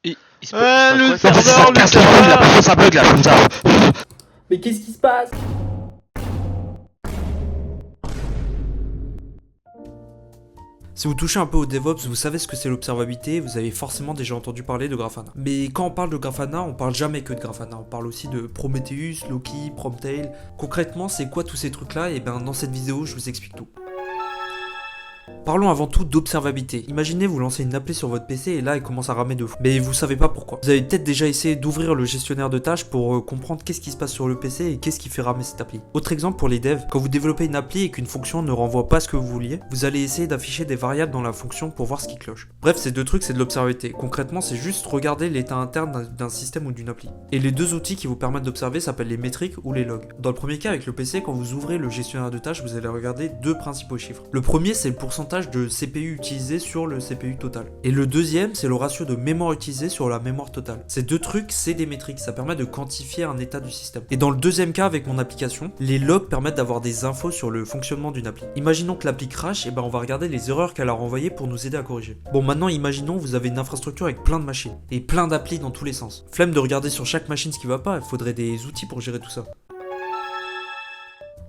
Il se passe le quoi serveur, ça le casse la couille, la puissance ça bug là, comme ça. Mais qu'est-ce qui se passe? Si vous touchez un peu au DevOps, vous savez ce que c'est l'observabilité, vous avez forcément déjà entendu parler de Grafana. Mais quand on parle de Grafana, on parle jamais que de Grafana, on parle aussi de Prometheus, Loki, Promptail. Concrètement, c'est quoi tous ces trucs-là? Et ben dans cette vidéo, je vous explique tout. Parlons avant tout d'observabilité. Imaginez vous lancez une appli sur votre PC et là elle commence à ramer de fou. Mais vous savez pas pourquoi. Vous avez peut-être déjà essayé d'ouvrir le gestionnaire de tâches pour comprendre qu'est-ce qui se passe sur le PC et qu'est-ce qui fait ramer cette appli. Autre exemple pour les devs, quand vous développez une appli et qu'une fonction ne renvoie pas ce que vous vouliez, vous allez essayer d'afficher des variables dans la fonction pour voir ce qui cloche. Bref, ces deux trucs c'est de l'observabilité. Concrètement, c'est juste regarder l'état interne d'un système ou d'une appli. Et les deux outils qui vous permettent d'observer s'appellent les métriques ou les logs. Dans le premier cas avec le PC, quand vous ouvrez le gestionnaire de tâches, vous allez regarder deux principaux chiffres. Le premier c'est le pourcentage de CPU utilisé sur le CPU total. Et le deuxième, c'est le ratio de mémoire utilisé sur la mémoire totale. Ces deux trucs, c'est des métriques, ça permet de quantifier un état du système. Et dans le deuxième cas avec mon application, les logs permettent d'avoir des infos sur le fonctionnement d'une appli. Imaginons que l'appli crash, et ben on va regarder les erreurs qu'elle a renvoyées pour nous aider à corriger. Bon, maintenant imaginons vous avez une infrastructure avec plein de machines et plein d'applis dans tous les sens. Flemme de regarder sur chaque machine ce qui va pas, il faudrait des outils pour gérer tout ça.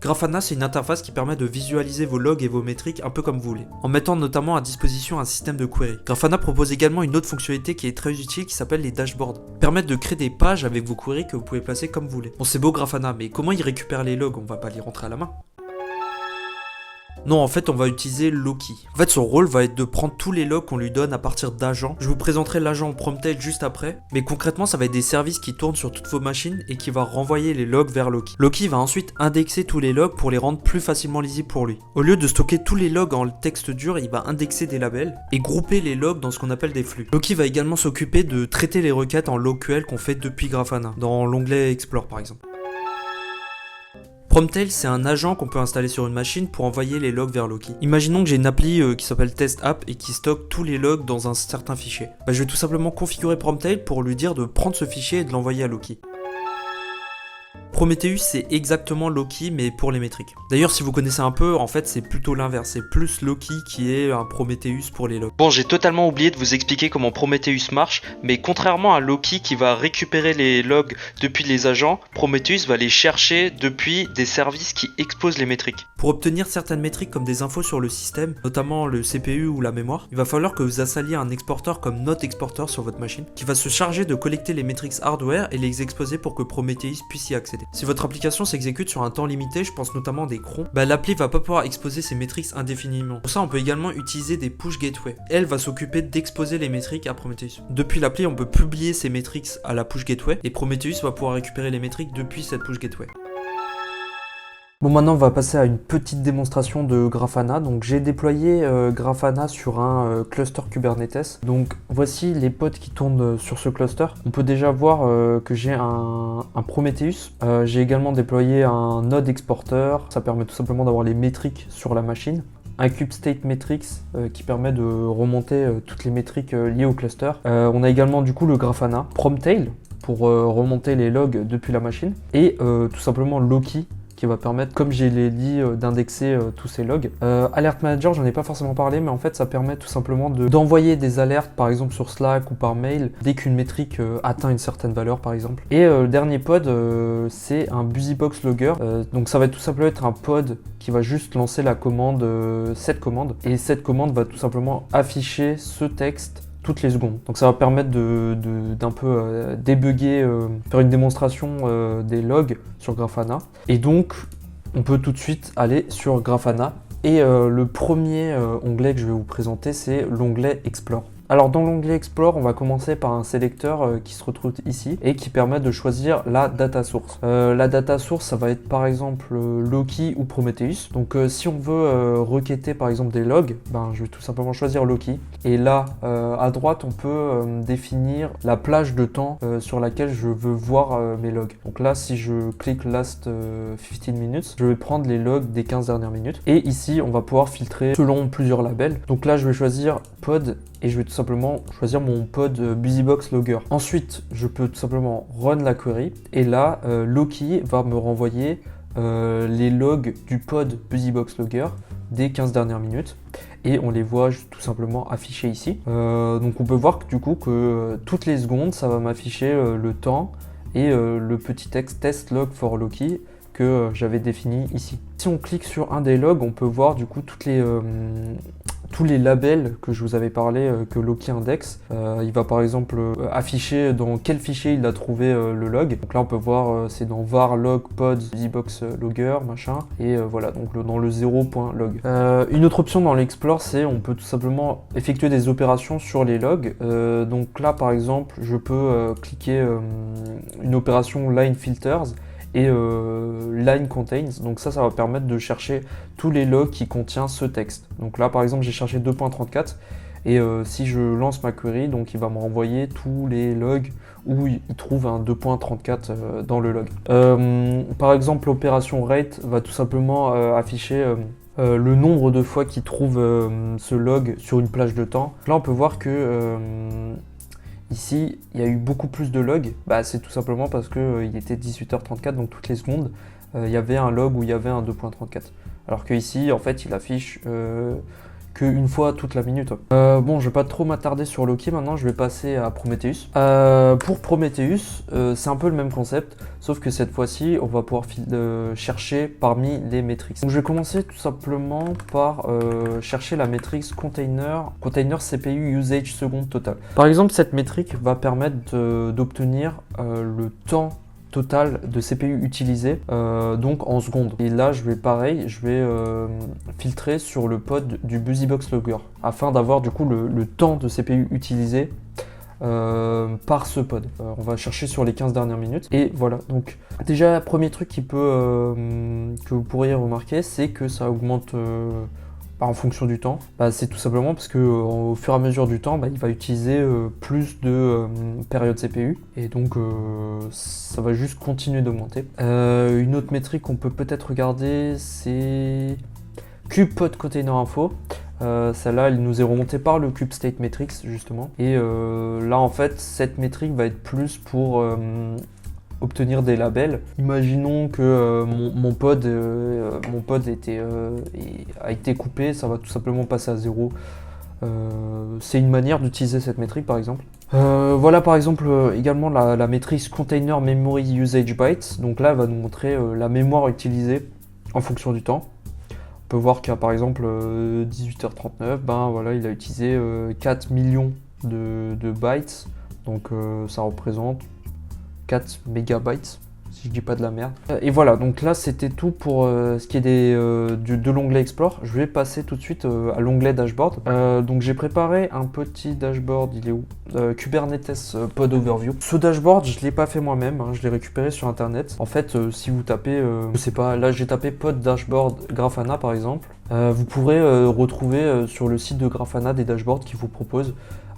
Grafana, c'est une interface qui permet de visualiser vos logs et vos métriques un peu comme vous voulez, en mettant notamment à disposition un système de query. Grafana propose également une autre fonctionnalité qui est très utile qui s'appelle les dashboards. Permettent de créer des pages avec vos queries que vous pouvez placer comme vous voulez. Bon, c'est beau Grafana, mais comment il récupère les logs? On va pas les rentrer à la main. Non, en fait, on va utiliser Loki. En fait, son rôle va être de prendre tous les logs qu'on lui donne à partir d'agents. Je vous présenterai l'agent Promptail juste après, mais concrètement, ça va être des services qui tournent sur toutes vos machines et qui va renvoyer les logs vers Loki. Loki va ensuite indexer tous les logs pour les rendre plus facilement lisibles pour lui. Au lieu de stocker tous les logs en texte dur, il va indexer des labels et grouper les logs dans ce qu'on appelle des flux. Loki va également s'occuper de traiter les requêtes en logQL qu'on fait depuis Grafana, dans l'onglet Explore par exemple. Promptail, c'est un agent qu'on peut installer sur une machine pour envoyer les logs vers Loki. Imaginons que j'ai une appli qui s'appelle Test App et qui stocke tous les logs dans un certain fichier. Je vais tout simplement configurer Promptail pour lui dire de prendre ce fichier et de l'envoyer à Loki. Prometheus, c'est exactement Loki mais pour les métriques. D'ailleurs, si vous connaissez un peu, en fait c'est plutôt l'inverse, c'est plus Loki qui est un Prometheus pour les logs. Bon, j'ai totalement oublié de vous expliquer comment Prometheus marche, mais contrairement à Loki qui va récupérer les logs depuis les agents, Prometheus va les chercher depuis des services qui exposent les métriques. Pour obtenir certaines métriques comme des infos sur le système, notamment le CPU ou la mémoire, il va falloir que vous installiez un exporteur comme Note Exporter sur votre machine, qui va se charger de collecter les métriques hardware et les exposer pour que Prometheus puisse y accéder. Si votre application s'exécute sur un temps limité, je pense notamment des crons, l'appli va pas pouvoir exposer ses métriques indéfiniment. Pour ça, on peut également utiliser des push gateway. Elle va s'occuper d'exposer les métriques à Prometheus. Depuis l'appli, on peut publier ces métriques à la push gateway et Prometheus va pouvoir récupérer les métriques depuis cette push gateway. Bon, maintenant on va passer à une petite démonstration de Grafana. Donc j'ai déployé Grafana sur un cluster Kubernetes. Donc voici les pods qui tournent sur ce cluster. On peut déjà voir que j'ai un Prometheus. J'ai également déployé un Node Exporter. Ça permet tout simplement d'avoir les métriques sur la machine. Un KubeState Metrics qui permet de remonter toutes les métriques liées au cluster. On a également du coup le Grafana. Promptail pour remonter les logs depuis la machine. Et tout simplement Loki qui va permettre, comme je l'ai dit, d'indexer tous ces logs. Alert Manager, j'en ai pas forcément parlé, mais en fait ça permet tout simplement d'envoyer des alertes, par exemple sur Slack ou par mail, dès qu'une métrique atteint une certaine valeur par exemple. Et le dernier pod, c'est un BusyBox Logger. Donc ça va tout simplement être un pod qui va juste lancer la commande, cette commande, et cette commande va tout simplement afficher ce texte toutes les secondes. Donc ça va permettre d'un peu débugger, faire une démonstration des logs sur Grafana. Et donc, on peut tout de suite aller sur Grafana. Et le premier onglet que je vais vous présenter, c'est l'onglet Explore. Alors dans l'onglet Explore, on va commencer par un sélecteur qui se retrouve ici et qui permet de choisir la data source. La data source, ça va être par exemple Loki ou Prometheus. Donc si on veut requêter par exemple des logs, je vais tout simplement choisir Loki. Et là, à droite, on peut définir la plage de temps sur laquelle je veux voir mes logs. Donc là, si je clique Last 15 minutes, je vais prendre les logs des 15 dernières minutes. Et ici, on va pouvoir filtrer selon plusieurs labels. Donc là, je vais choisir Pod et je vais tout simplement choisir mon pod BusyBox Logger. Ensuite, je peux tout simplement run la query et là, Loki va me renvoyer les logs du pod BusyBox Logger des 15 dernières minutes. Et on les voit tout simplement affichés ici. Donc on peut voir que, du coup que toutes les secondes, ça va m'afficher le temps et le petit texte test log for Loki que j'avais défini ici. Si on clique sur un des logs, on peut voir du coup tous les labels que je vous avais parlé que Loki indexe. Il va par exemple afficher dans quel fichier il a trouvé le log. Donc là on peut voir c'est dans var log pod busybox logger machin et voilà donc dans le 0.log. Une autre option dans l'explore, c'est on peut tout simplement effectuer des opérations sur les logs. Donc là par exemple je peux cliquer une opération line filters et line contains, donc ça va permettre de chercher tous les logs qui contiennent ce texte. Donc là par exemple j'ai cherché 2.34 et si je lance ma query, donc il va me renvoyer tous les logs où il trouve un 2.34 dans le log. Par exemple l'opération rate va tout simplement afficher le nombre de fois qu'il trouve ce log sur une plage de temps. Là on peut voir que ici, il y a eu beaucoup plus de logs. C'est tout simplement parce qu'il était 18h34, donc toutes les secondes, il y avait un log où il y avait un 2.34. Alors que ici, en fait, il affiche qu'une fois toute la minute. Bon, je vais pas trop m'attarder sur Loki, maintenant je vais passer à Prometheus. Pour Prometheus, c'est un peu le même concept, sauf que cette fois-ci, on va pouvoir chercher parmi les métriques. Donc je vais commencer tout simplement par chercher la métrique container CPU usage seconde total. Par exemple, cette métrique va permettre d'obtenir le temps total de CPU utilisé donc en secondes. Et là je vais filtrer sur le pod du busybox logger afin d'avoir du coup le temps de CPU utilisé par ce pod. On va chercher sur les 15 dernières minutes et voilà. Donc déjà premier truc que vous pourriez remarquer, c'est que ça augmente en fonction du temps. C'est tout simplement parce que au fur et à mesure du temps, il va utiliser plus de périodes CPU et donc ça va juste continuer d'augmenter. Une autre métrique qu'on peut peut-être regarder, c'est kubepod container info. Celle-là, elle nous est remontée par le kube state metrics justement. Et là, en fait, cette métrique va être plus pour obtenir des labels. Imaginons que mon pod a été coupé, ça va tout simplement passer à 0. C'est une manière d'utiliser cette métrique par exemple. Voilà par exemple également la métrique container memory usage bytes. Donc là elle va nous montrer la mémoire utilisée en fonction du temps. On peut voir qu'à par exemple 18h39, voilà, il a utilisé 4 millions de bytes. Donc ça représente 4 mégabytes, si je dis pas de la merde. Et voilà, donc là c'était tout pour ce qui est de l'onglet Explore. Je vais passer tout de suite à l'onglet Dashboard. Donc j'ai préparé un petit dashboard, il est où Kubernetes Pod Overview. Ce dashboard, je ne l'ai pas fait moi-même, je l'ai récupéré sur internet. En fait, si vous tapez, je sais pas, là j'ai tapé Pod Dashboard Grafana par exemple, vous pourrez retrouver sur le site de Grafana des dashboards qui vous proposent.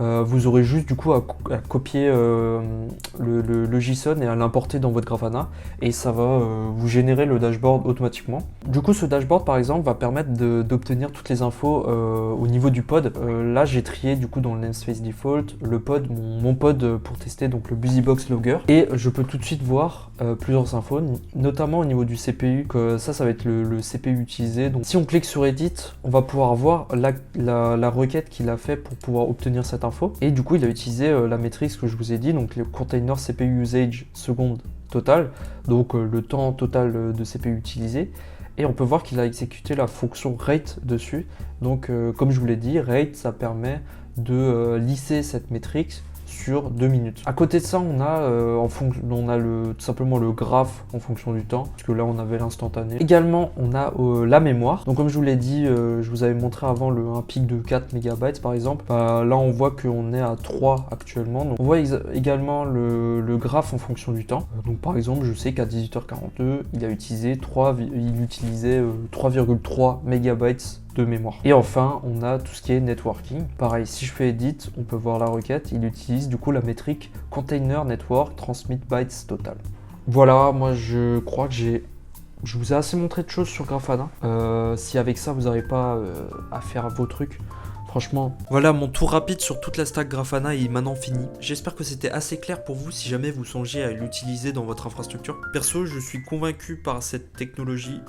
Vous aurez juste du coup à copier le JSON et à l'importer dans votre Grafana et ça va vous générer le dashboard automatiquement. Du coup ce dashboard par exemple va permettre d'obtenir toutes les infos au niveau du pod. Là j'ai trié du coup dans le namespace default le pod, mon pod pour tester donc le busybox logger et je peux tout de suite voir plusieurs infos, notamment au niveau du CPU, que ça va être le CPU utilisé. Donc si on clique sur Edit, on va pouvoir voir la requête qu'il a fait pour pouvoir obtenir cette info. Et du coup il a utilisé la métrique que je vous ai dit, donc le container CPU usage seconde total, donc le temps total de CPU utilisé. Et on peut voir qu'il a exécuté la fonction rate dessus. Donc comme je vous l'ai dit, rate ça permet de lisser cette métrique sur 2 minutes. À côté de ça, on a, tout simplement le graphe en fonction du temps, parce que là on avait l'instantané. Également, on a la mémoire. Donc comme je vous l'ai dit, je vous avais montré avant un pic de 4 MB par exemple. Là on voit qu'on est à 3 actuellement. Donc, on voit également le graphe en fonction du temps. Donc par exemple, je sais qu'à 18h42, il utilisait 3,3 MB de mémoire. Et enfin, on a tout ce qui est networking. Pareil, si je fais edit, on peut voir la requête. Il utilise du coup la métrique container network transmit bytes total. Voilà, moi je crois que j'ai Je vous ai assez montré de choses sur Grafana. Si avec ça vous n'arrivez pas à faire vos trucs, franchement, voilà mon tour rapide sur toute la stack Grafana est maintenant fini. J'espère que c'était assez clair pour vous si jamais vous songez à l'utiliser dans votre infrastructure. Perso, je suis convaincu par cette technologie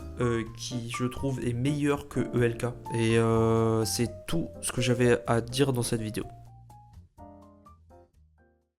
qui, je trouve, est meilleure que ELK. Et c'est tout ce que j'avais à dire dans cette vidéo.